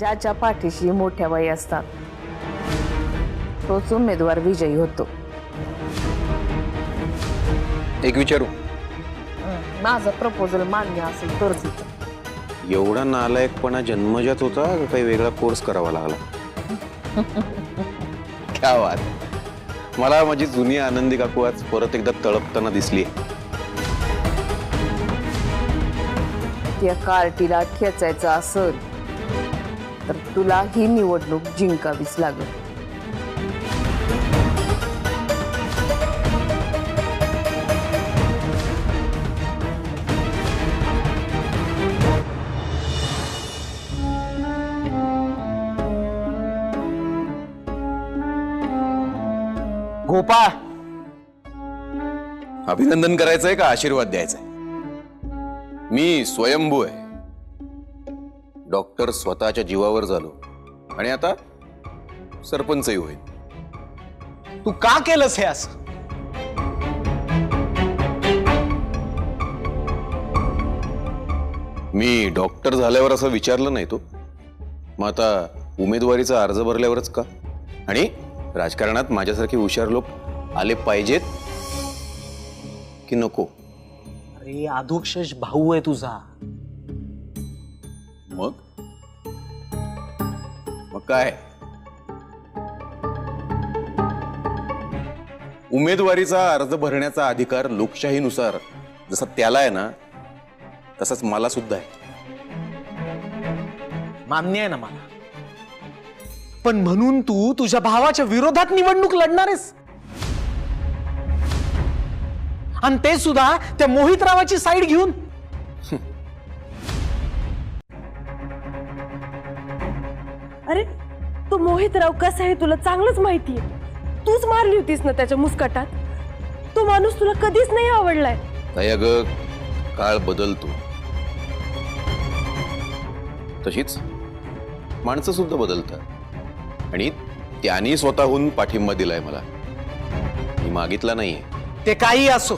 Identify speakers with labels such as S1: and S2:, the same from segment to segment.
S1: ज्याच्या पाठीशी मोठ्या बाई असतात तोच उमेदवार विजयी होतो.
S2: एक विचारू,
S1: माझं प्रपोजल मान्य असेल तरच.
S2: एवढा नालायकपणा जन्मजात होता का काही वेगळा कोर्स करावा लागला? क्या बात. मला माझी जुनी आनंदी काकू आज परत एकदा तळपताना दिसली.
S1: त्या कार्टीला खेचायचं असेल तर तुला ही निवडणूक जिंकावीच लागेल.
S3: गोपाळ,
S2: अभिनंदन करायचंय का आशीर्वाद द्यायचाय? मी स्वयंभू आहे. डॉक्टर स्वतःच्या जीवावर झालो आणि आता सरपंचही होईल.
S3: तू का केलंस हे असं?
S2: मी डॉक्टर झाल्यावर असं विचारलं नाही तो. मग आता उमेदवारीचा अर्ज भरल्यावरच का? आणि राजकारणात माझ्यासारखे हुशार लोक आले पाहिजेत की नको?
S3: अरे अधोक्षज भाऊ आहे तुझा.
S2: मग मग काय? उमेदवारीचा अर्ज भरण्याचा अधिकार लोकशाहीनुसार जसा त्याला आहे ना, तसाच मला सुद्धा आहे.
S3: मान्य आहे ना मला, पण म्हणून तू तुझ्या भावाच्या विरोधात निवडणूक लढणार आहेस? आणि ते सुद्धा त्या मोहितरावाची साईड घेऊन?
S4: अरे तो मोहितराव कसा आहे तुला चांगलंच माहितीये. तूच मारली होतीस ना त्याच्या मुस्काटात. तो माणूस तुला कधीच नाही आवडलाय.
S2: नाही अगं, काळ बदलतो, तशीच माणसं सुद्धा बदलतात. आणि त्यांनी स्वतःहून पाठिंबा दिलाय मला, मी मागितला नाहीये.
S3: ते काही असो,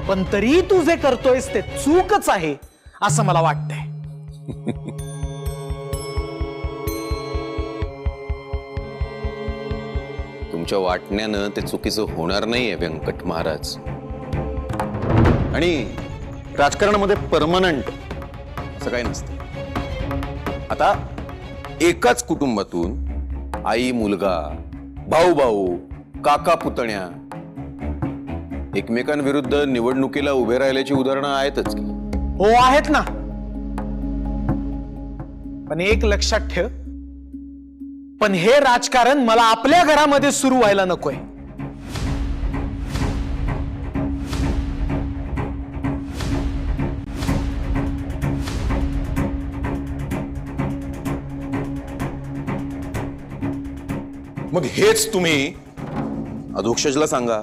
S3: पण तरी तू जे करतोयस ते चूकच आहे असं मला वाटतंय.
S2: तुमच्या वाटण्यानं ते चुकीचं होणार नाहीये व्यंकट महाराज. आणि राजकारणामध्ये परमनंट असं काही नसतं. आता एकाच कुटुंबातून आई मुलगा, भाऊ भाऊ, काका पुतण्या एकमेकांविरुद्ध निवडणुकीला उभे राहिल्याची उदाहरणं आहेतच की.
S3: हो आहेत ना, पण एक लक्षात ठेव, पण हे राजकारण मला आपल्या घरामध्ये सुरू व्हायला नकोय.
S2: मग हेच तुम्ही अधोक्षजला सांगा.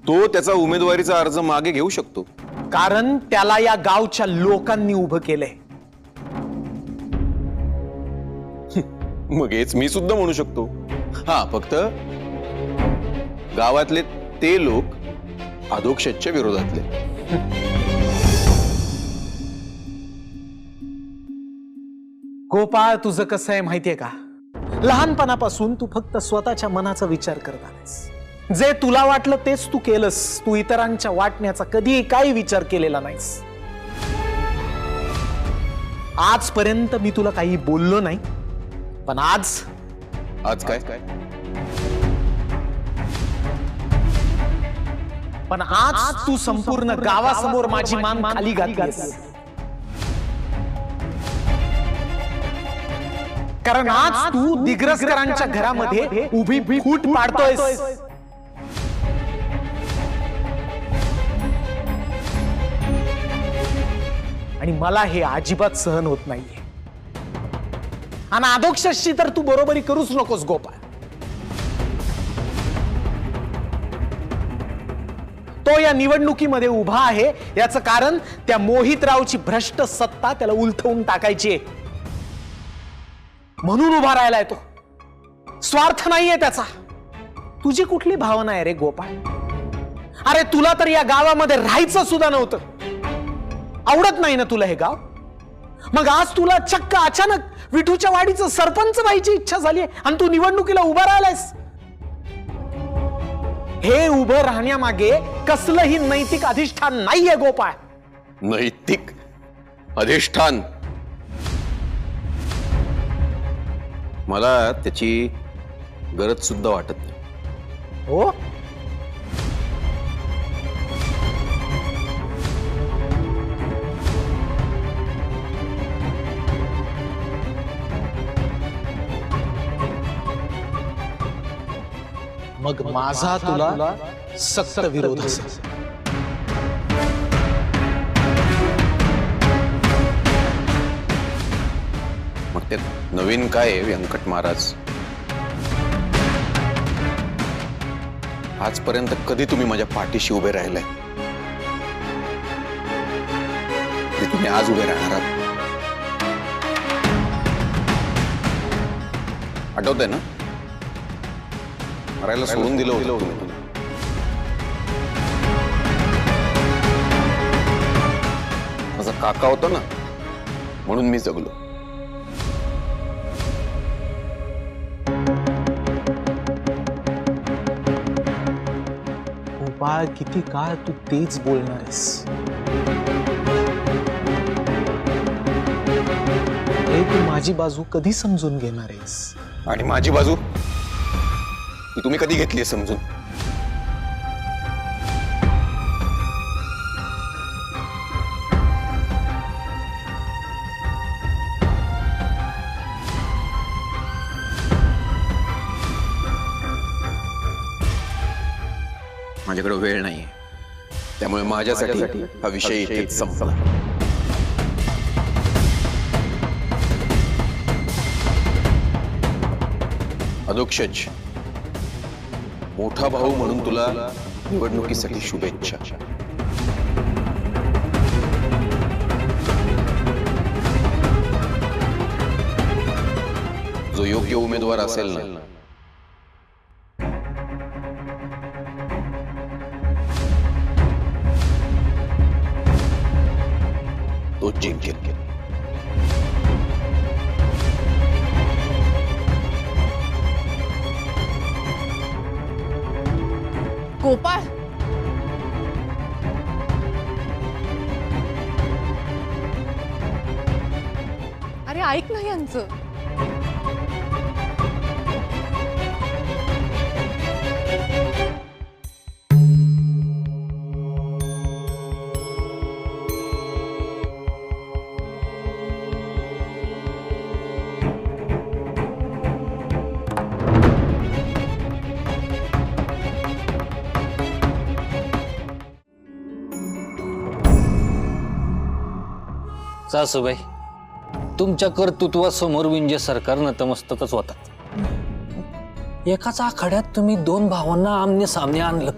S2: तो त्याचा उमेदवारीचा अर्ज मागे घेऊ शकतो.
S3: कारण त्याला या गावच्या लोकांनी उभं केलंय.
S2: मग हेच मी सुद्धा म्हणू शकतो. हा, फक्त गावातले ते लोक अधोक्षजच्या विरोधातले.
S3: गोपाळ, तुझं कसं आहे माहितीये का? लहानपणापासून तू फक्त स्वतःच्या मनाचा विचार करत आलास. जे तुला वाटलं तेच तू केलंस. तू इतरांच्या वाटण्याचा कधीही काही विचार केलेला नाहीस. आजपर्यंत मी तुला काही बोललो नाही, पण आज
S2: काय
S3: पण आज तू संपूर्ण गावासमोर माझी मान खाली घातलीस. कारण आज तू दिग्रसकरांच्या घरामध्ये उभी फूट पाडतोयस. आणि मला हे अजिबात सहन होत नाहीये. आणि अधोक्षशी तर तू बरोबरी करूच नकोस गोपाळ. तो या निवडणुकीमध्ये उभा आहे याचं कारण त्या मोहितरावची भ्रष्ट सत्ता त्याला उलथवून टाकायची आहे, म्हणून उभा राहिलाय तो. स्वार्थ नाहीये त्याचा. तुझी कुठली भावना आहे रे गोपाळ? अरे तुला तर या गावामध्ये राहायचं सुद्धा नव्हतं. आवडत नाही ना तुला हे गाव? मग आज तुला चक्क अचानक विठूच्या वाडीचं सरपंच व्हायची इच्छा झाली आणि तू निवडणुकीला उभा राहिलायस. हे उभं राहण्यामागे कसलंही नैतिक अधिष्ठान नाहीये गोपाळ.
S2: नैतिक अधिष्ठान? मला त्याची गरज सुद्धा वाटत नाही.
S3: हो, मग माझा तुला सक्त विरोध असेल.
S2: मग त्यात नवीन काय आहे व्यंकट महाराज? आजपर्यंत कधी तुम्ही माझ्या पाठीशी उभे राहिलाय? ते तुम्ही आज उभे राहणार आहात. आठवतंय ना? मरायला सोडून दिलं होतं तुम्ही. माझा काका होता ना, म्हणून मी जगलो.
S3: गोपाळ, किती काळ तू तेच बोलणार आहेस? हे तू माझी बाजू कधी समजून घेणार आहेस?
S2: आणि माझी बाजू ती तुम्ही कधी घेतली समजून? माझ्याकडे वेळ नाहीये, त्यामुळे माझ्यासाठी हा विषय इथेच संपला. अधोक्षज, मोठा भाऊ म्हणून तुला निवडणुकीसाठी शुभेच्छा. जो योग्य उमेदवार असेल ना, तो जिंकेल.
S1: गोपाळ,
S5: अरे ऐक ना यांचं.
S6: सासूबाई, तुमच्या कर्तृत्वासमोर विंजे सरकार नतमस्तकच होतात. एकाच आखाड्यात तुम्ही दोन भावांना आमने सामने आणलं.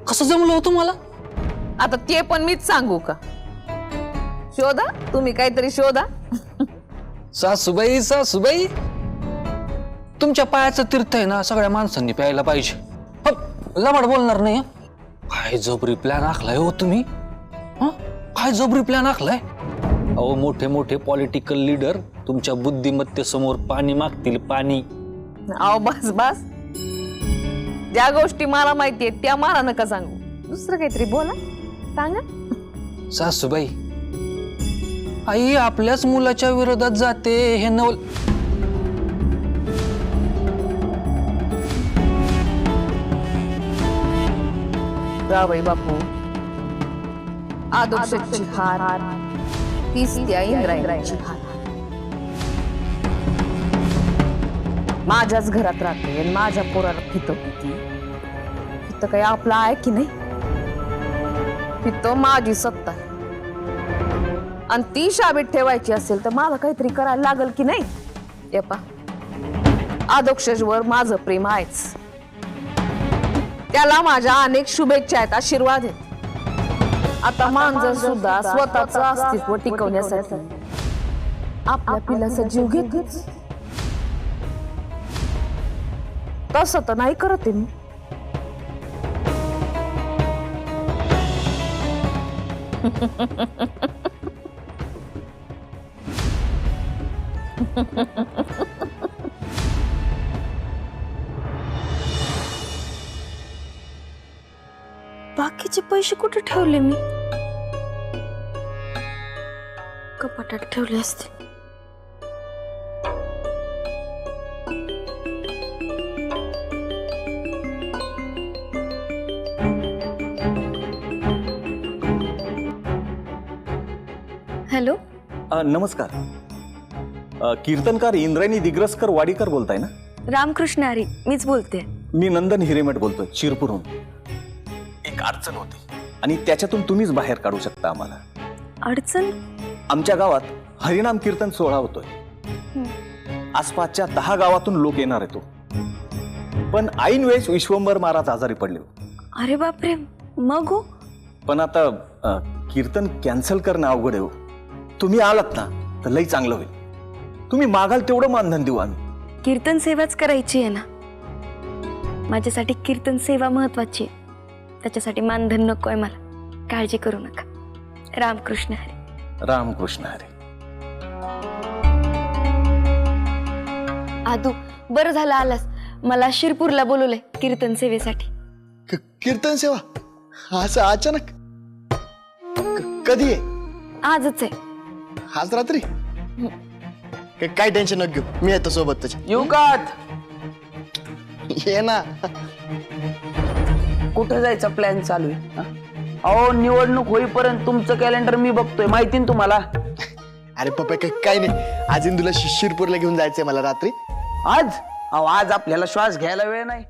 S6: कसं जमलं होतं मला?
S1: आता ते पण मीच सांगू का? शोधा, तुम्ही काहीतरी शोधा.
S6: सासूबाई, सासूबाई, तुमच्या पायाचं तीर्थ आहे ना, सगळ्या माणसांनी प्यायला पाहिजे. लबाड बोलणार नाही. काय जबरी प्लॅन आखलाय हो तुम्ही? काय जबरी प्लॅन आखलाय? अहो, मोठे मोठे पॉलिटिकल लीडर तुमच्या बुद्धिमत्तेसमोर पाणी मागतील, पाणी.
S1: अहो बस बस, ज्या गोष्टी मला माहिती आहेत त्या मला नका सांगू. दुसरं काहीतरी बोला, सांगा.
S6: सासूबाई, आई आपल्याच मुलाच्या विरोधात जाते हे नवल.
S1: जावई बापू, आदर्शची हार तीच त्या इंद्रायणीची हार. माझ्याच घरात राहते आणि माझ्या पोराला फितवते ती. फित काही आपला आहे की नाही? फित माझी सत्ता आहे आणि ती शाबीत ठेवायची असेल तर मला काहीतरी करायला लागल की नाही? येपा, आदोक्षजवर माझं प्रेम आहेच. त्याला माझ्या अनेक शुभेच्छा आहेत, आशीर्वाद आहेत. आता मांजर सुद्धा स्वतःचं अस्तित्व टिकवण्यासाठी आपल्या पिलाचा जीव घेतच. तसं तर नाही करत मी.
S4: बाकीचे पैसे कुठे ठेवले मी? कपाटात ठेवले असते. हॅलो,
S7: नमस्कार. कीर्तनकार इंद्रायणी दिग्रसकर वाडीकर बोलताय ना?
S4: रामकृष्ण हरी, मीच बोलते.
S7: मी नंदन हिरेमठ बोलतोय शिरपूरहून. एक अडचण होती आणि त्याच्यातून तुम्हीच बाहेर काढू शकता आम्हाला.
S4: अडचण?
S7: आमच्या गावात हरिनाम कीर्तन सोहळा होतोय. आसपासच्या 10 गावातून लोक येणार आहे तो. पण ऐन वेळेस विश्वंभर महाराज आजारी पडले.
S4: अरे बापरे, मग हो?
S7: पण आता कीर्तन कॅन्सल करणं अवघड आहे हो. तुम्ही आलात ना तर लई चांगलं होईल. तुम्ही मागाल तेवढं मानधन देऊ आम्ही.
S4: कीर्तन सेवाच करायची आहे ना. माझ्यासाठी कीर्तन सेवा महत्वाची आहे. त्याच्यासाठी मानधन नकोय मला. काळजी करू नका. रामकृष्ण हरी.
S7: रामकृष्ण हरी.
S4: आदू, बरं झालं आलास. मला शिरपूरला बोलवलंय कीर्तन सेवेसाठी.
S8: कीर्तन सेवा असं अचानक कधी आहे?
S4: आजच आहे.
S8: आज रात्री? काय टेन्शन नको घेऊ, मी येतो सोबत तुझ्या.
S9: येऊ का?
S8: ये ना.
S9: कुठं जायचा प्लॅन चालू आहे? हा? अहो, निवडणूक होईपर्यंत तुमचं कॅलेंडर मी बघतोय, माहिती ना तुम्हाला.
S8: अरे पप्पा काय नाही, आज इंदूला शिरपूरला घेऊन जायचंय मला रात्री.
S9: आज? अहो, आज आपल्याला श्वास घ्यायला वेळ नाही.